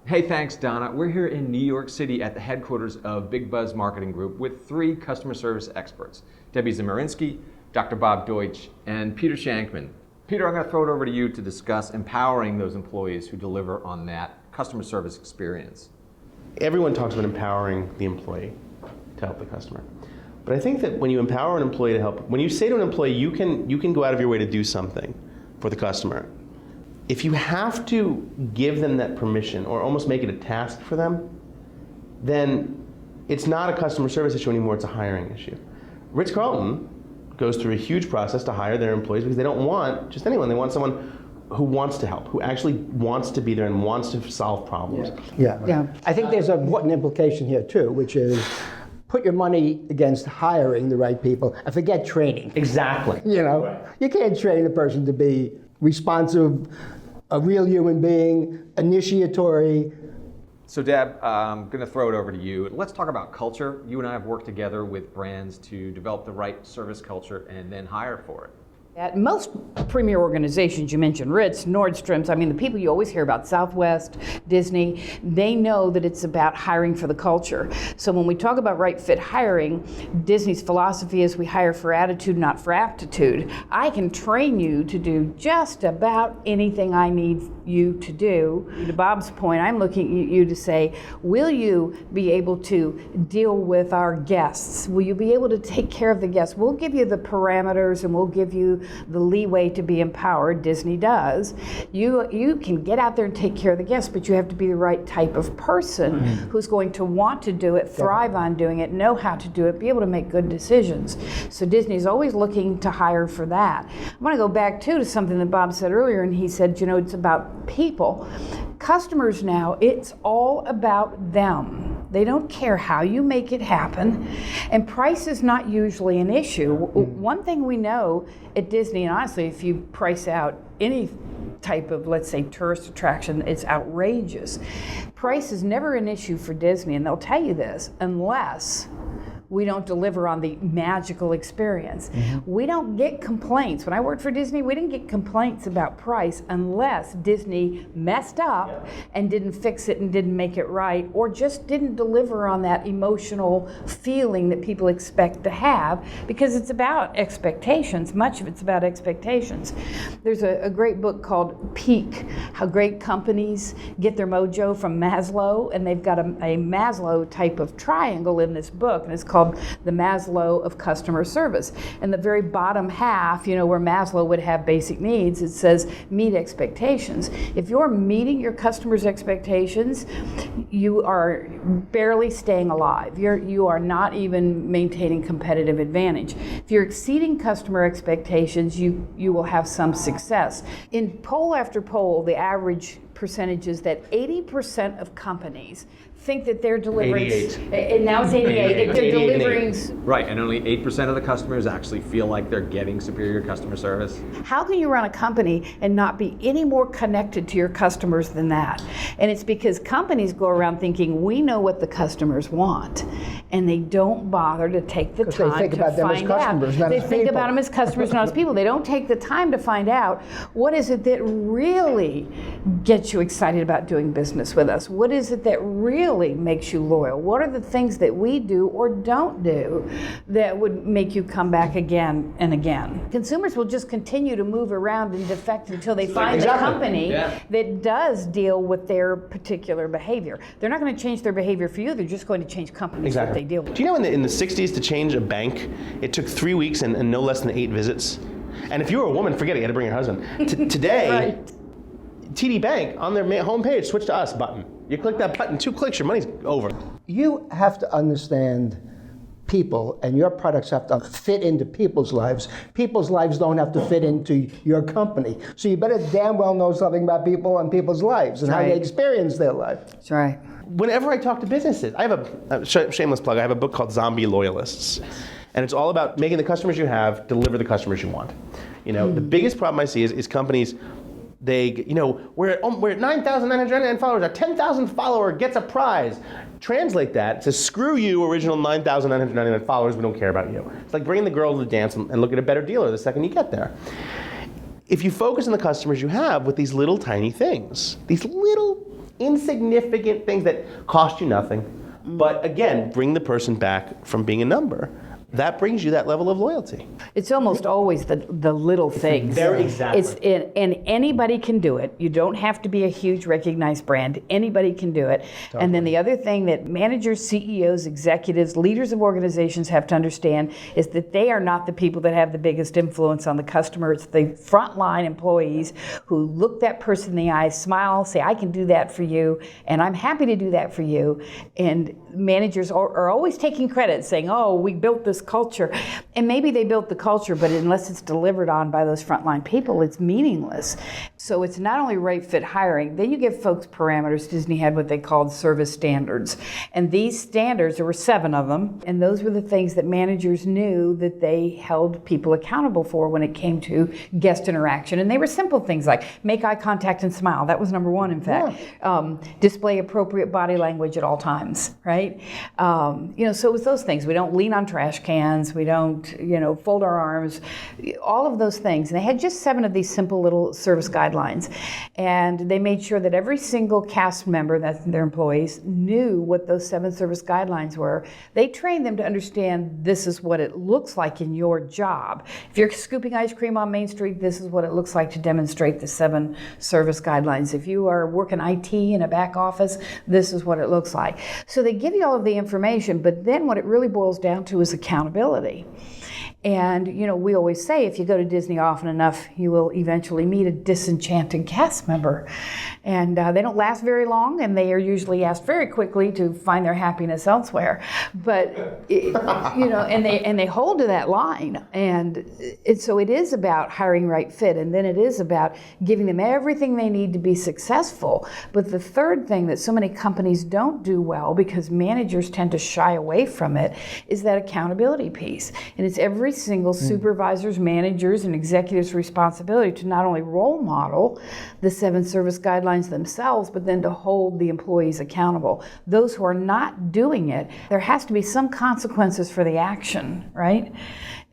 Hey, thanks, Donna. We're here in New York City at the headquarters of Bigbuzz Marketing Group with 3 customer service experts, Debbie Zamarinsky, Dr. Bob Deutsch, and Peter Shankman. Peter, I'm going to throw it over to you to discuss empowering those employees who deliver on that customer service experience. Everyone talks about empowering the employee to help the customer. But I think that when you empower an employee to help, when you say to an employee, you can go out of your way to do something for the customer, if you have to give them that permission or almost make it a task for them, then it's not a customer service issue anymore, it's a hiring issue. Ritz-Carlton goes through a huge process to hire their employees because they don't want just anyone. They want someone who wants to help, who actually wants to be there and wants to solve problems. Yeah. I think there's an important implication here too, which is put your money against hiring the right people and forget training. Exactly. You can't train a person to be responsive, a real human being, initiatory. So Deb, I'm going to throw it over to you. Let's talk about culture. You and I have worked together with brands to develop the right service culture and then hire for it. At most premier organizations, you mentioned Ritz, Nordstrom's, the people you always hear about, Southwest, Disney, they know that it's about hiring for the culture. So when we talk about right fit hiring, Disney's philosophy is we hire for attitude, not for aptitude. I can train you to do just about anything I need you to do. To Bob's point, I'm looking at you to say, will you be able to deal with our guests? Will you be able to take care of the guests? We'll give you the parameters and we'll give you the leeway to be empowered. Disney does. You can get out there and take care of the guests, but you have to be the right type of person who's going to want to do it, thrive on doing it, know how to do it, be able to make good decisions. So Disney's always looking to hire for that. I want to go back to something that Bob said earlier, and he said, it's about people. Customers now, it's all about them. They don't care how you make it happen, and price is not usually an issue. One thing we know at Disney, and honestly, if you price out any type of, let's say, tourist attraction, it's outrageous. Price is never an issue for Disney, and they'll tell you this, unless we don't deliver on the magical experience. We don't get complaints. When I worked for Disney, we didn't get complaints about price unless Disney messed up and didn't fix it and didn't make it right, or just didn't deliver on that emotional feeling that people expect to have, because it's about expectations. Much of it's about expectations. There's a great book called Peak, How Great Companies Get Their Mojo from Maslow, and they've got a Maslow type of triangle in this book, and it's called the Maslow of customer service. And the very bottom half, where Maslow would have basic needs, it says meet expectations. If you're meeting your customers' expectations, you are barely staying alive. You are not even maintaining competitive advantage. If you're exceeding customer expectations, you will have some success. In poll after poll, the average percentage is that 80% of companies think that they're delivering, 88. And now it's 88, they're delivering. Right, and only 8% of the customers actually feel like they're getting superior customer service. How can you run a company and not be any more connected to your customers than that? And it's because companies go around thinking we know what the customers want, and they don't bother to take the time they think to about them as find customers, out. not They as think people. about them as customers, not as people. They don't take the time to find out what is it that really gets you excited about doing business with us. What is it that really makes you loyal? What are the things that we do or don't do that would make you come back again and again? Consumers will just continue to move around and defect until they find a company that does deal with their particular behavior. They're not going to change their behavior for you. They're just going to change companies that they deal with. Do you know in the 60s to change a bank, it took 3 weeks and no less than 8 visits? And if you were a woman, forget it, you had to bring your husband. Today, Right. TD Bank, on their homepage, switch to us button. You click that button, 2 clicks, your money's over. You have to understand people, and your products have to fit into people's lives. People's lives don't have to fit into your company. So you better damn well know something about people and people's lives and how they experience their life. That's right. Whenever I talk to businesses, I have a shameless plug, I have a book called Zombie Loyalists. And it's all about making the customers you have deliver the customers you want. The biggest problem I see is companies, we're at 9,999 followers, our 10,000 follower gets a prize. Translate that to screw you, original 9,999 followers, we don't care about you. It's like bringing the girl to the dance and look at a better dealer the second you get there. If you focus on the customers you have with these little tiny things, these little insignificant things that cost you nothing, but again, bring the person back from being a number. That brings you that level of loyalty. It's almost always the little things. Very exactly. And anybody can do it. You don't have to be a huge recognized brand. Anybody can do it. Totally. And then the other thing that managers, CEOs, executives, leaders of organizations have to understand is that they are not the people that have the biggest influence on the customer. It's the frontline employees who look that person in the eye, smile, say, I can do that for you, and I'm happy to do that for you. And managers are always taking credit, saying, oh, we built this culture. And maybe they built the culture, but unless it's delivered on by those frontline people, it's meaningless. So it's not only right fit hiring, then you give folks parameters. Disney had what they called service standards. And these standards, there were 7 of them, and those were the things that managers knew that they held people accountable for when it came to guest interaction. And they were simple things like make eye contact and smile. That was number 1, in fact. Yeah. Display appropriate body language at all times, right? So it was those things. We don't lean on trash cans. We don't, fold our arms. All of those things. And they had just 7 of these simple little service guidelines. And they made sure that every single cast member, that's their employees, knew what those 7 service guidelines were. They trained them to understand this is what it looks like in your job. If you're scooping ice cream on Main Street, this is what it looks like to demonstrate the 7 service guidelines. If you are working IT in a back office, this is what it looks like. So they give you all of the information, but then what it really boils down to is accountability. And, we always say if you go to Disney often enough, you will eventually meet a disenchanted cast member. And they don't last very long, and they are usually asked very quickly to find their happiness elsewhere. But, and they hold to that line. And so it is about hiring right fit, and then it is about giving them everything they need to be successful. But the third thing that so many companies don't do well, because managers tend to shy away from it, is that accountability piece. And it's every single supervisor's, managers, and executives' responsibility to not only role model the 7 service guidelines themselves, but then to hold the employees accountable. Those who are not doing it, there has to be some consequences for the action, right?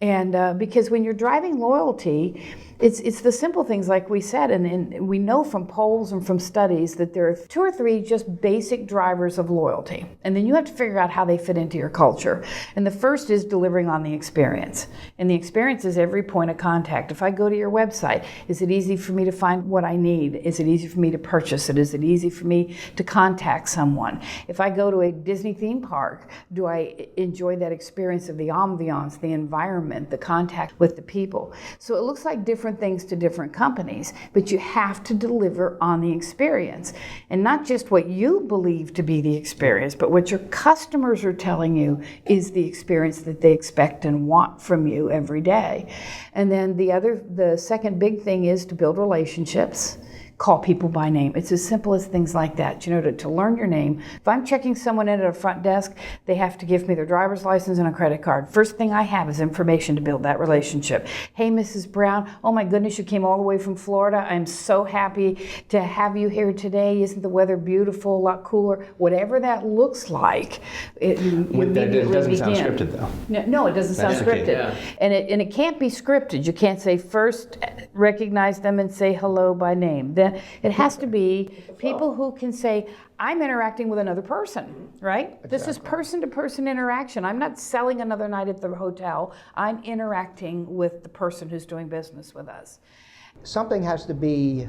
And because when you're driving loyalty, it's the simple things like we said, and we know from polls and from studies that there are 2 or 3 just basic drivers of loyalty. And then you have to figure out how they fit into your culture. And the first is delivering on the experience. And the experience is every point of contact. If I go to your website, is it easy for me to find what I need? Is it easy for me to purchase it? Is it easy for me to contact someone? If I go to a Disney theme park, do I enjoy that experience of the ambiance, the environment, the contact with the people? So it looks like different things to different companies, but you have to deliver on the experience. And not just what you believe to be the experience, but what your customers are telling you is the experience that they expect and want from you every day. And then the second big thing is to build relationships. Call people by name. It's as simple as things like that, to learn your name. If I'm checking someone in at a front desk, they have to give me their driver's license and a credit card. First thing I have is information to build that relationship. Hey, Mrs. Brown, oh my goodness, you came all the way from Florida. I'm so happy to have you here today. Isn't the weather beautiful, a lot cooler? Whatever that looks like. It doesn't sound scripted, though. No, it doesn't sound scripted. Yeah. And it can't be scripted. You can't say first recognize them and say hello by name. Then it has to be people who can say, I'm interacting with another person, right? Exactly. This is person-to-person interaction. I'm not selling another night at the hotel. I'm interacting with the person who's doing business with us. Something has to be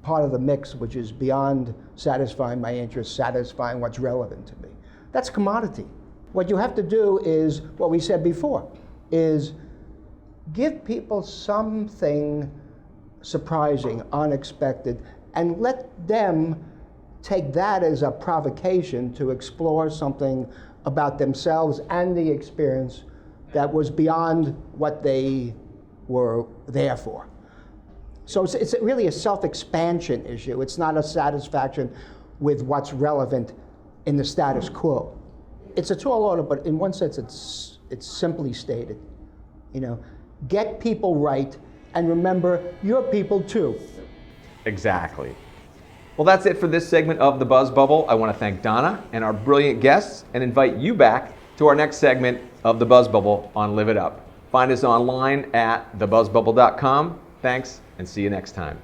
part of the mix which is beyond satisfying my interests, satisfying what's relevant to me. That's commodity. What you have to do is, what we said before, is give people something surprising, unexpected, and let them take that as a provocation to explore something about themselves and the experience that was beyond what they were there for. So it's really a self-expansion issue. It's not a satisfaction with what's relevant in the status quo. It's a tall order, but in one sense it's simply stated. Get people right, and remember, you're people too. Exactly. Well, that's it for this segment of the Buzzbubble. I want to thank Donna and our brilliant guests and invite you back to our next segment of the Buzzbubble on Live It Up. Find us online at thebuzzbubble.com. Thanks, and see you next time.